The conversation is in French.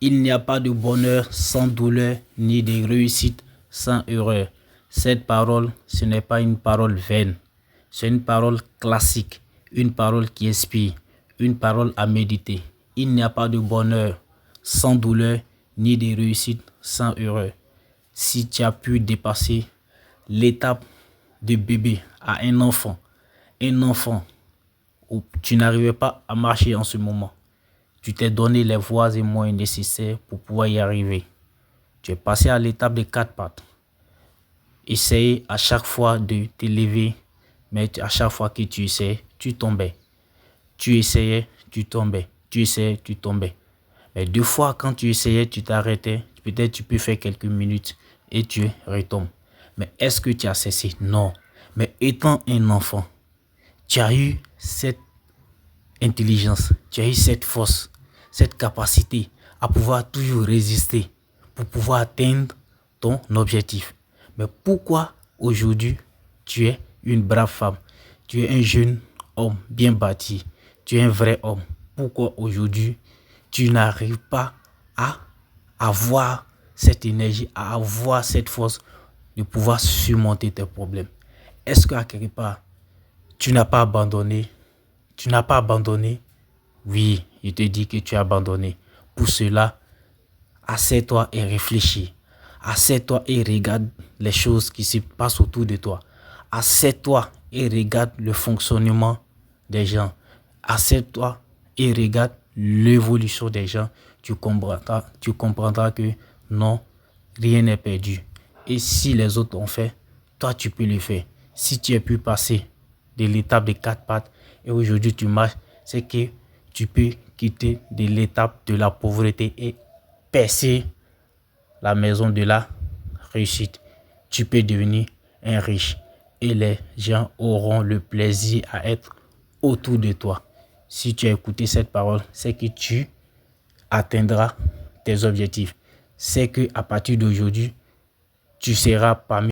Il n'y a pas de bonheur sans douleur, ni de réussite sans erreur. Cette parole, ce n'est pas une parole vaine. C'est une parole classique, une parole qui inspire, une parole à méditer. Il n'y a pas de bonheur sans douleur, ni de réussite sans erreur. Si tu as pu dépasser l'étape de bébé à un enfant où tu n'arrivais pas à marcher en ce moment, tu t'es donné les voies et moyens nécessaires pour pouvoir y arriver. Tu es passé à l'étape des quatre pattes. Essaye à chaque fois de t'élever, mais à chaque fois que tu essayais, tu tombais. Tu essayais, tu tombais. Tu essayais, tu tombais. Mais deux fois, quand tu essayais, tu t'arrêtais. Peut-être tu peux faire quelques minutes et tu retombes. Mais est-ce que tu as cessé? Non. Mais étant un enfant, tu as eu cette intelligence, tu as eu cette force, cette capacité à pouvoir toujours résister pour pouvoir atteindre ton objectif. Mais pourquoi aujourd'hui tu es une brave femme, tu es un jeune homme bien bâti, tu es un vrai homme? Pourquoi aujourd'hui tu n'arrives pas à avoir cette énergie, à avoir cette force de pouvoir surmonter tes problèmes? Est-ce qu'à quelque part, tu n'as pas abandonné? Tu n'as pas abandonné? Oui, je te dis que tu as abandonné. Pour cela, assieds-toi et réfléchis. Assieds-toi et regarde les choses qui se passent autour de toi. Assieds-toi et regarde le fonctionnement des gens. Assieds-toi et regarde l'évolution des gens. Tu comprendras que non, rien n'est perdu. Et si les autres ont fait, toi tu peux le faire. Si tu as pu passer de l'étape des quatre pattes et aujourd'hui tu marches, c'est que tu peux quitter de l'étape de la pauvreté et percer la maison de la réussite. Tu peux devenir un riche et les gens auront le plaisir à être autour de toi. Si tu as écouté cette parole, c'est que tu atteindras tes objectifs. C'est que à partir d'aujourd'hui, tu seras parmi